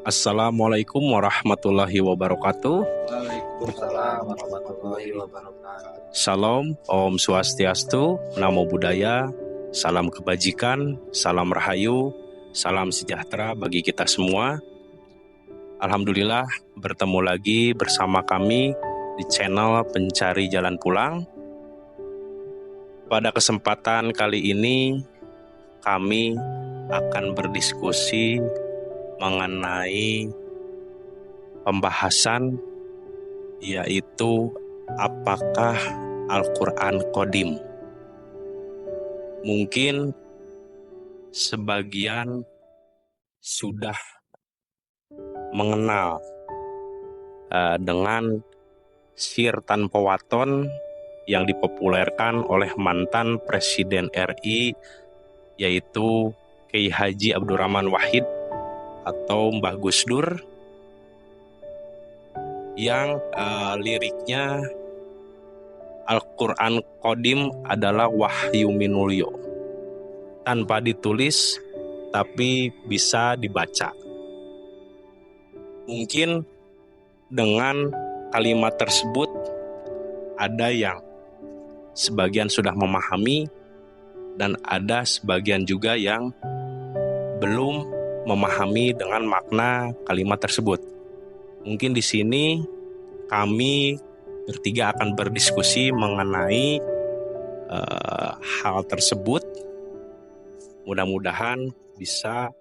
Assalamualaikum warahmatullahi wabarakatuh. Waalaikumsalam warahmatullahi wabarakatuh. Shalom, Om Swastiastu, Namo Buddhaya, salam kebajikan, salam rahayu, salam sejahtera bagi kita semua. Alhamdulillah bertemu lagi bersama kami di channel Pencari Jalan Pulang. Pada kesempatan kali ini kami akan berdiskusi mengenai pembahasan yaitu apakah Al-Quran Qadim. Mungkin sebagian sudah mengenal dengan syair tanpa waton yang dipopulerkan oleh mantan Presiden RI yaitu Kiai Haji Abdurrahman Wahid atau Mbah Gus Dur, yang liriknya Al-Quran Qadim adalah wahyu minulyo, tanpa ditulis tapi bisa dibaca. Mungkin dengan kalimat tersebut ada yang sebagian sudah memahami dan ada sebagian juga yang belum memahami dengan makna kalimat tersebut. Mungkin di sini kami bertiga akan berdiskusi mengenai hal tersebut. Mudah-mudahan bisa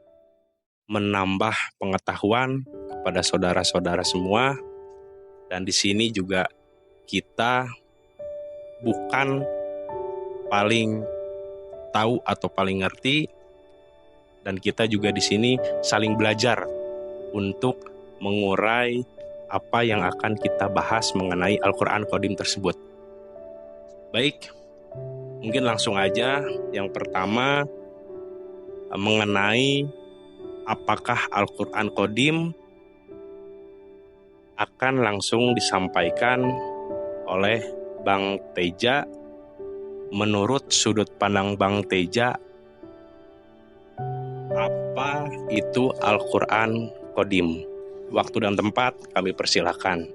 menambah pengetahuan kepada saudara-saudara semua. Dan di sini juga kita bukan paling tahu atau paling ngerti, dan kita juga di sini saling belajar untuk mengurai apa yang akan kita bahas mengenai Al-Quran Qadim tersebut. Baik, mungkin langsung aja. Yang pertama mengenai apakah Al-Quran Qadim akan langsung disampaikan oleh Bang Teja. Menurut sudut pandang Bang Teja, apa itu Al-Quran Qadim? Waktu dan tempat kami persilahkan.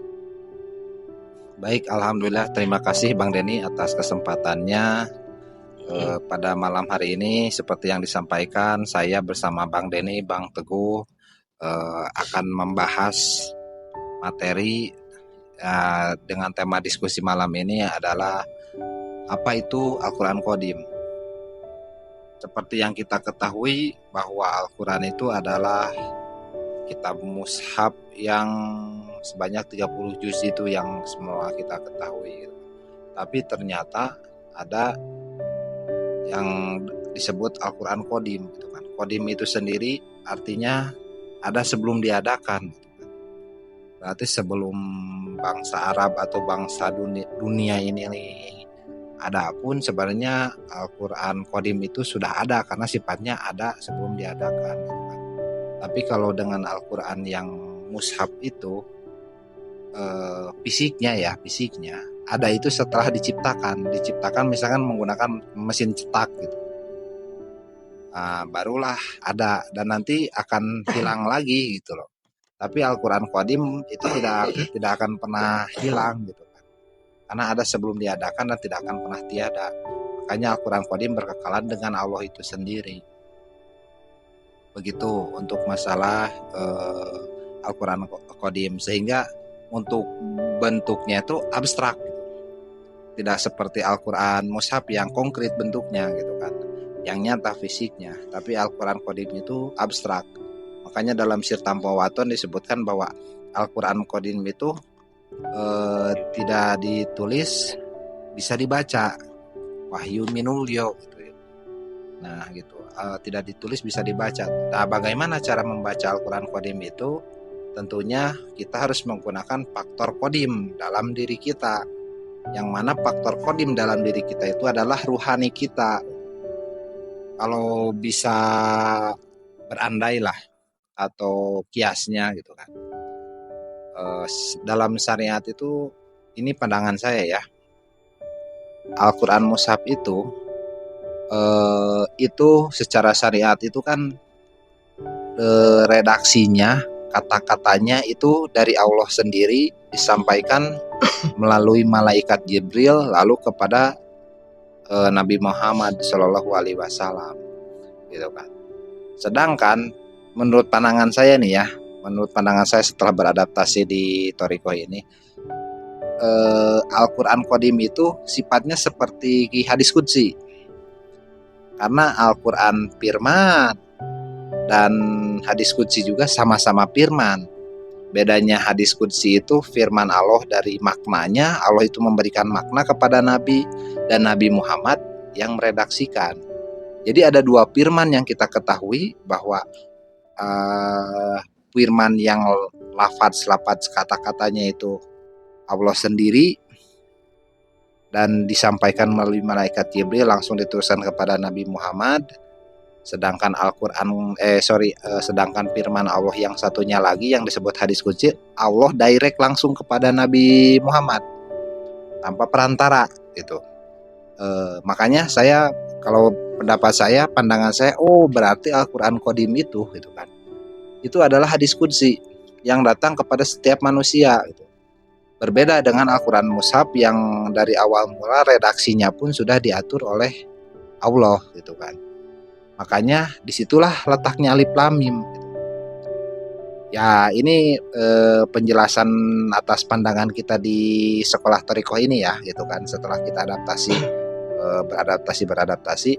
Baik, alhamdulillah, terima kasih Bang Denny atas kesempatannya. Pada malam hari ini seperti yang disampaikan, saya bersama Bang Denny, Bang Teguh akan membahas materi dengan tema diskusi malam ini adalah apa itu Al-Quran Qadim. Seperti yang kita ketahui bahwa Al-Quran itu adalah kitab mushaf yang sebanyak 30 juz itu yang semua kita ketahui. Tapi ternyata ada yang disebut Al-Quran Qadim gitu kan. Qadim itu sendiri artinya ada sebelum diadakan. Berarti sebelum bangsa Arab atau bangsa dunia ini ada pun sebenarnya Al-Quran Qadim itu sudah ada karena sifatnya ada sebelum diadakan gitu kan. Tapi kalau dengan Al-Quran yang mushaf itu fisiknya ada itu setelah diciptakan misalkan menggunakan mesin cetak gitu. Barulah ada dan nanti akan hilang lagi gitu loh. Tapi Al-Quran Qadim itu tidak akan pernah hilang gitu kan. Karena ada sebelum diadakan dan tidak akan pernah tiada. Makanya Al-Quran Qadim berkekalan dengan Allah itu sendiri. Begitu untuk masalah Al-Quran Qadim. Sehingga untuk bentuknya itu abstrak gitu. Tidak seperti Al-Quran mushaf yang konkret bentuknya gitu kan, yang nyata fisiknya. Tapi Al-Quran Qadim itu abstrak. Makanya dalam syair tanpa waton disebutkan bahwa Al-Quran Qadim itu tidak ditulis, bisa dibaca, wahyu minulyo gitu. Nah gitu, tidak ditulis bisa dibaca. Nah, bagaimana cara membaca Al-Quran Qadim itu? Tentunya kita harus menggunakan faktor Qadim dalam diri kita. Yang mana faktor Qadim dalam diri kita itu adalah ruhani kita. Kalau bisa berandailah atau kiasnya gitu kan. Dalam syariat itu, ini pandangan saya ya, Al-Quran mushaf itu secara syariat itu kan redaksinya kata-katanya itu dari Allah sendiri disampaikan melalui malaikat Jibril lalu kepada Nabi Muhammad Shallallahu Alaihi Wasallam, gitu kan. Sedangkan menurut pandangan saya nih ya, menurut pandangan saya setelah beradaptasi di Toriko ini, Al-Quran Qadim itu sifatnya seperti hadis qudsi, karena Al-Quran firman dan hadis qudsi juga sama-sama firman. Bedanya hadis qudsi itu firman Allah dari maknanya, Allah itu memberikan makna kepada Nabi dan Nabi Muhammad yang meredaksikan. Jadi ada dua firman yang kita ketahui bahwa firman yang lafaz kata-katanya itu Allah sendiri dan disampaikan melalui malaikat Jibril langsung dituliskan kepada Nabi Muhammad. Sedangkan sedangkan firman Allah yang satunya lagi yang disebut hadis qudsi, Allah direct langsung kepada Nabi Muhammad tanpa perantara gitu. Makanya saya, kalau pendapat saya, pandangan saya, berarti Al-Quran Qadim itu gitu kan, itu adalah hadis qudsi yang datang kepada setiap manusia gitu. Berbeda dengan Al-Quran Mushaf yang dari awal mula redaksinya pun sudah diatur oleh Allah gitu kan. Makanya disitulah letaknya alif lam mim gitu. Ya ini penjelasan atas pandangan kita di sekolah Thariqah ini ya gitu kan. Setelah kita beradaptasi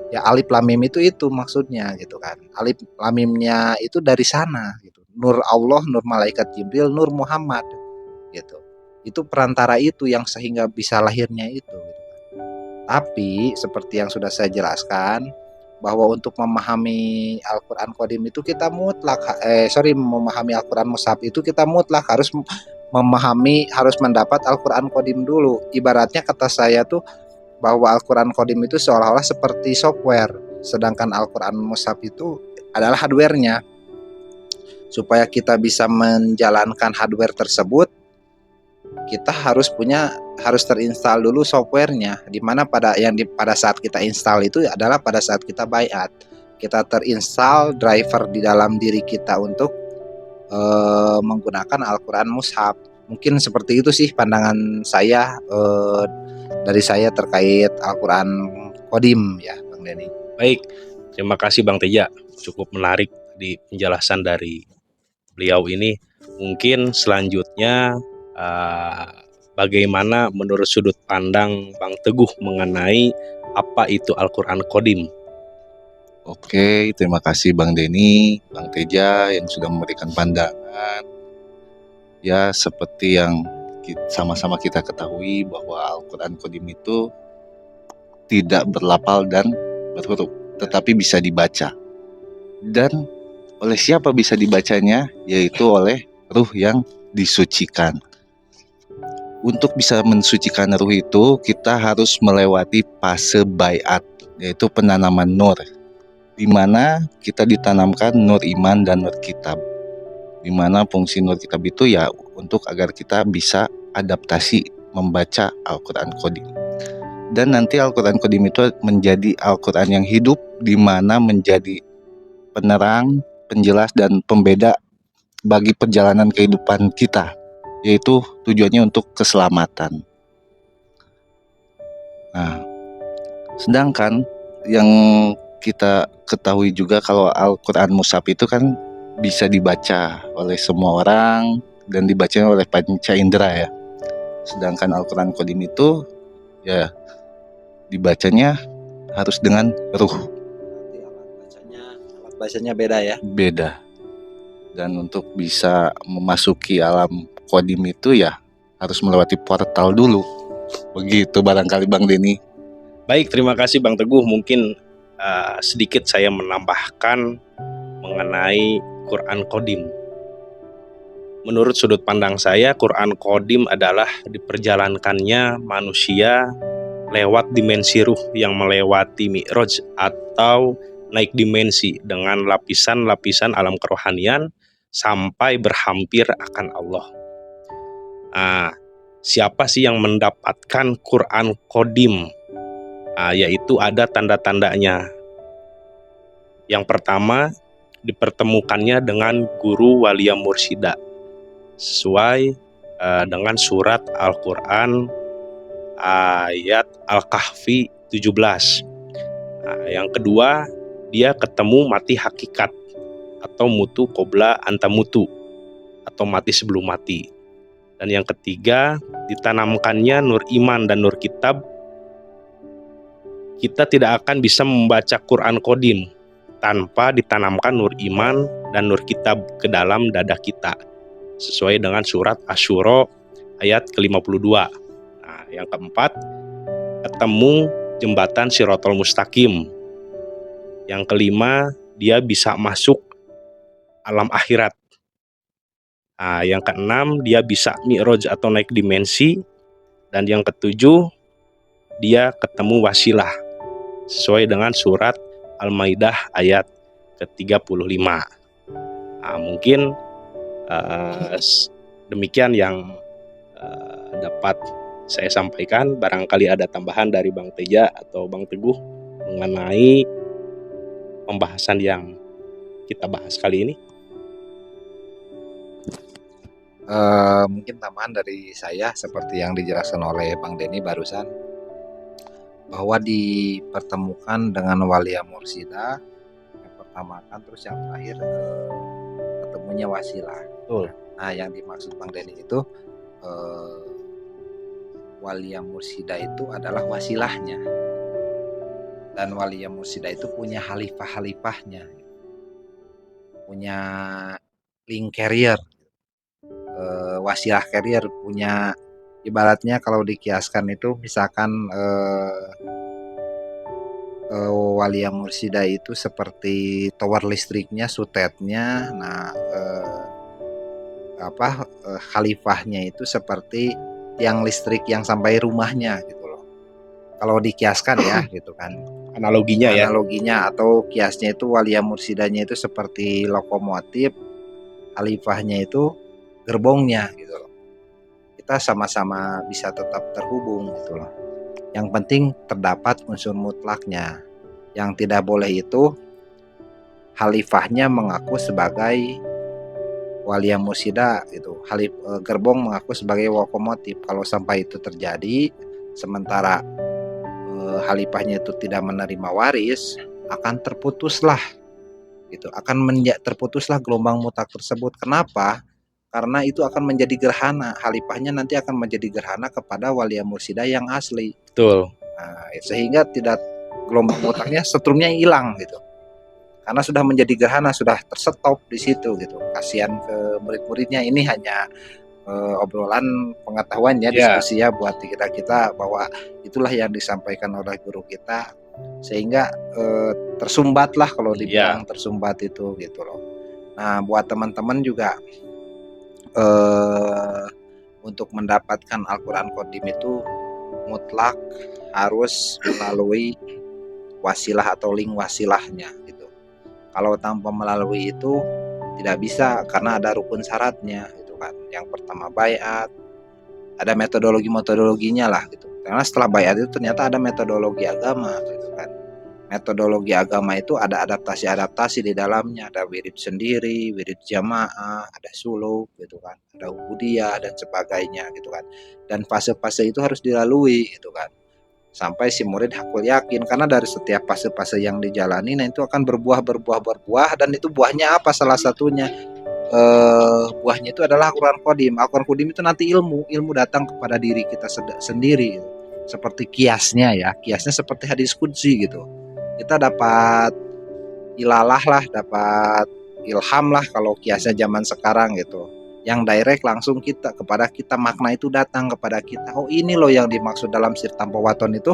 ya alif lam mim itu maksudnya gitu kan. Alif lam mimnya itu dari sana gitu. Nur Allah, nur malaikat Jibril, nur Muhammad gitu. Itu perantara itu yang sehingga bisa lahirnya itu gitu. Tapi seperti yang sudah saya jelaskan, bahwa untuk memahami Al-Quran Qadim itu kita memahami Al-Quran Mushaf itu kita mutlak harus mendapat Al-Quran Qadim dulu. Ibaratnya kata saya tuh bahwa Al-Quran Qadim itu seolah-olah seperti software, sedangkan Al-Quran Mushaf itu adalah hardware-nya. Supaya kita bisa menjalankan hardware tersebut, kita harus terinstall dulu softwarenya, dimana pada saat kita install itu adalah pada saat kita baiat, kita terinstall driver di dalam diri kita untuk menggunakan Al-Quran Mushaf. Mungkin seperti itu sih pandangan saya dari saya terkait Al-Quran Qadim ya Bang Denny. Baik, terima kasih Bang Teja, cukup menarik di penjelasan dari beliau ini. Mungkin selanjutnya bagaimana menurut sudut pandang Bang Teguh mengenai apa itu Al-Quran Qadim? Oke, terima kasih Bang Denny, Bang Teja yang sudah memberikan pandangan. Ya, seperti yang sama-sama kita ketahui bahwa Al-Quran Qadim itu tidak berlafal dan berhuruf, tetapi bisa dibaca. Dan oleh siapa bisa dibacanya? Yaitu oleh ruh yang disucikan. Untuk bisa mensucikan ruh itu, kita harus melewati fase baiat, yaitu penanaman nur, di mana kita ditanamkan nur iman dan nur kitab. Di mana fungsi nur kitab itu ya untuk agar kita bisa adaptasi membaca Al-Quran Qadim. Dan nanti Al-Quran Qadim itu menjadi Al-Quran yang hidup, di mana menjadi penerang, penjelas, dan pembeda bagi perjalanan kehidupan kita, yaitu tujuannya untuk keselamatan. Nah, sedangkan yang kita ketahui juga kalau Al-Quran Mushaf itu kan bisa dibaca oleh semua orang dan dibaca oleh panca indera ya. Sedangkan Al-Quran Qadim itu ya dibacanya harus dengan ruh. Alat bacanya beda ya? Beda. Dan untuk bisa memasuki alam Qadim itu ya harus melewati portal dulu. Begitu barangkali Bang Denny. Baik, terima kasih Bang Teguh. Mungkin sedikit saya menambahkan mengenai Quran Qadim. Menurut sudut pandang saya, Quran Qadim adalah diperjalankannya manusia lewat dimensi ruh yang melewati Mi'raj atau naik dimensi dengan lapisan-lapisan alam kerohanian sampai berhampir akan Allah. Nah, siapa sih yang mendapatkan Quran Qadim? Yaitu ada tanda-tandanya. Yang pertama, dipertemukannya dengan guru walia mursida sesuai dengan surat Al-Quran ayat Al-Kahfi 17. Yang kedua, dia ketemu mati hakikat atau mutu qobla antamutu atau mati sebelum mati. Dan yang ketiga, ditanamkannya nur iman dan nur kitab. Kita tidak akan bisa membaca Quran Qadim tanpa ditanamkan nur iman dan nur kitab ke dalam dada kita, sesuai dengan surat Asy-Syura ayat ke-52. Nah, yang keempat, ketemu jembatan Shirathul Mustaqim. Yang kelima, dia bisa masuk alam akhirat. Nah, yang keenam, dia bisa mi'raj atau naik dimensi. Dan yang ketujuh, dia ketemu wasilah sesuai dengan surat Al-Maidah ayat ke-35. Nah, mungkin demikian yang dapat saya sampaikan. Barangkali ada tambahan dari Bang Teja atau Bang Teguh mengenai pembahasan yang kita bahas kali ini. Mungkin tambahan dari saya seperti yang dijelaskan oleh Bang Denny barusan, bahwa dipertemukan dengan walia mursida yang pertama kan, terus yang terakhir ketemunya wasilah. Betul. Nah, yang dimaksud Bang Denny itu walia mursida itu adalah wasilahnya, dan walia mursida itu punya halifah-halifahnya, punya link carrier, wasilah carrier, punya ibaratnya kalau dikiaskan itu misalkan walia mursida itu seperti tower listriknya, sutetnya. Nah, khalifahnya itu seperti tiang listrik yang sampai rumahnya gitu loh. Kalau dikiaskan ya gitu kan. Analoginya ya. Analoginya atau kiasnya itu walia mursidanya itu seperti lokomotif, khalifahnya itu gerbongnya gitu loh. Kita sama-sama bisa tetap terhubung gitu loh. Yang penting terdapat unsur mutlaknya. Yang tidak boleh itu khalifahnya mengaku sebagai walia mursida gitu. Gerbong mengaku sebagai lokomotif. Kalau sampai itu terjadi, sementara khalifahnya itu tidak menerima waris, akan terputuslah gitu. Terputuslah gelombang mutlak tersebut. Kenapa? Karena itu akan menjadi gerhana. Khalifahnya nanti akan menjadi gerhana kepada walia mursida yang asli. Betul. Nah, sehingga tidak gelombang mutlaknya, setrumnya hilang gitu. Karena sudah menjadi gerhana, sudah terstop di situ gitu. Kasihan ke murid-muridnya. Ini hanya obrolan pengetahuan ya, diskusi ya buat kita bahwa itulah yang disampaikan oleh guru kita, sehingga tersumbatlah kalau dibilang tersumbat itu gitu loh. Nah, buat teman-teman juga untuk mendapatkan Al-Quran Qadim itu mutlak harus melalui wasilah atau link wasilahnya gitu. Kalau tanpa melalui itu tidak bisa, karena ada rukun syaratnya gitu kan. Yang pertama baiat, ada metodologinya lah gitu. Karena setelah baiat itu ternyata ada metodologi agama gitu kan. Metodologi agama itu ada adaptasi di dalamnya, ada wirid sendiri, wirid jamaah, ada suluk gitu kan, ada ubudiyah dan sebagainya gitu kan. Dan fase-fase itu harus dilalui gitu kan, sampai si murid hakul yakin. Karena dari setiap fase-fase yang dijalani, nah itu akan berbuah, dan itu buahnya apa? Salah satunya buahnya itu adalah Al-Quran Qadim. Al-Quran Qadim itu nanti ilmu datang kepada diri kita sendiri gitu. Seperti kiasnya ya, kiasnya seperti hadis qudsi gitu. Kita dapat ilalah lah, dapat ilham lah kalau kiasnya zaman sekarang gitu. Yang direct langsung kepada kita, makna itu datang kepada kita. Oh, ini loh yang dimaksud dalam sir tanpa waton itu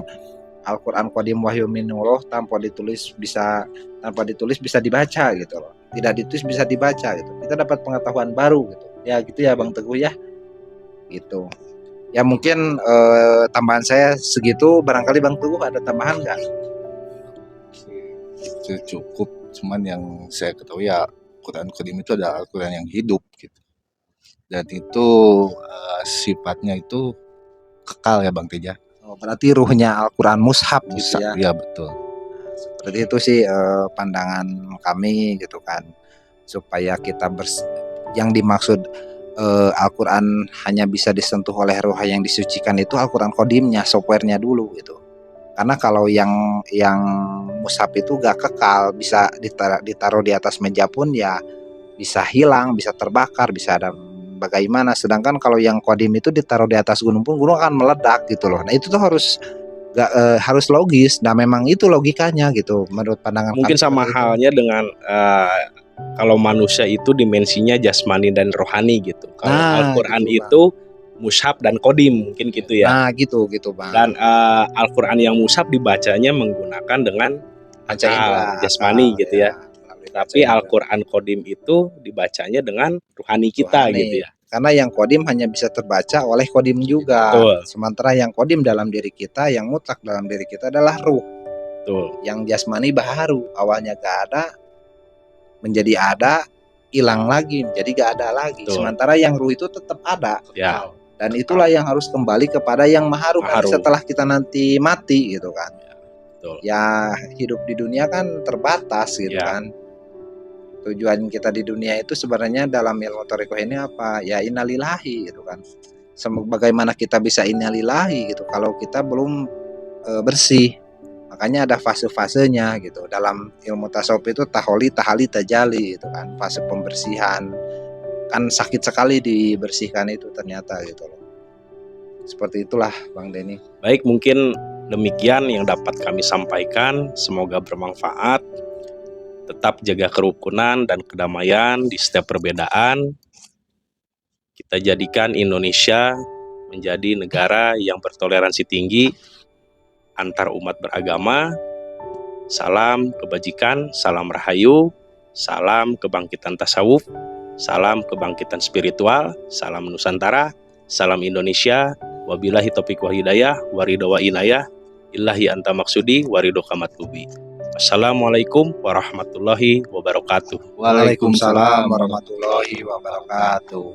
Al-Quran Qadim wahyu minullah, tanpa ditulis bisa dibaca gitu loh. Tidak ditulis bisa dibaca gitu. Kita dapat pengetahuan baru gitu. Ya gitu ya Bang Teguh ya. Gitu. Ya mungkin tambahan saya segitu. Barangkali Bang Teguh ada tambahan nggak? Itu cukup. Cuman yang saya ketahui ya Al-Quran Qadim itu adalah Al-Quran yang hidup gitu. Dan itu sifatnya itu kekal ya Bang Teja. Oh, berarti ruhnya Al-Quran mushaf gitu ya. Iya betul. Seperti itu sih pandangan kami gitu kan, supaya kita yang dimaksud Al-Quran hanya bisa disentuh oleh ruh yang disucikan itu Al-Quran Qodimnya, softwarenya dulu gitu. Karena kalau yang mushaf itu gak kekal, bisa ditaruh di atas meja pun ya bisa hilang, bisa terbakar, bisa ada bagaimana. Sedangkan kalau yang Qadim itu ditaruh di atas gunung pun gunung akan meledak gitu loh. Nah itu tuh harus harus logis. Nah memang itu logikanya gitu menurut pandangan Mungkin kami sama seperti itu. halnya dengan kalau manusia itu dimensinya jasmani dan rohani gitu. Kalau Nah, Al-Quran gitu, Bang. itu mushaf dan kodim mungkin gitu ya. Nah gitu Bang. Dan Al-Quran yang mushaf dibacanya menggunakan dengan Panca indera, jasmani gitu ya. melalui panca Tapi indera. Al-Quran kodim itu dibacanya dengan ruhani kita Rohani. gitu ya. Karena yang Qadim hanya bisa terbaca oleh Qadim juga. Betul. Sementara yang Qadim dalam diri kita, yang mutlak dalam diri kita adalah ruh. Betul. Yang jasmani baharu, awalnya gak ada, menjadi ada, hilang lagi, menjadi gak ada lagi. Betul. Sementara yang ruh itu tetap ada. Ya. Dan itulah yang harus kembali kepada yang maharu kan Maharu. setelah kita nanti mati gitu kan. Betul. Ya hidup di dunia kan terbatas gitu Ya. kan. Tujuan kita di dunia itu sebenarnya dalam ilmu thariqah ini apa? Ya innalillahi gitu kan. Bagaimana kita bisa innalillahi gitu kalau kita belum bersih. Makanya ada fase-fasenya gitu. Dalam ilmu tasawuf itu taholi, tahali, tajali gitu kan. Fase pembersihan. Kan sakit sekali dibersihkan itu ternyata gitu loh. Seperti itulah Bang Denny. Baik, mungkin demikian yang dapat kami sampaikan. Semoga bermanfaat. Tetap jaga kerukunan dan kedamaian di setiap perbedaan. Kita jadikan Indonesia menjadi negara yang bertoleransi tinggi antar umat beragama. Salam kebajikan, salam rahayu, salam kebangkitan tasawuf, salam kebangkitan spiritual, salam Nusantara, salam Indonesia. Wabillahi taufiq wa hidayah, waridho wa inayah, illahi anta maksudi, waridho kamatlubi. Assalamualaikum warahmatullahi wabarakatuh. Waalaikumsalam warahmatullahi wabarakatuh.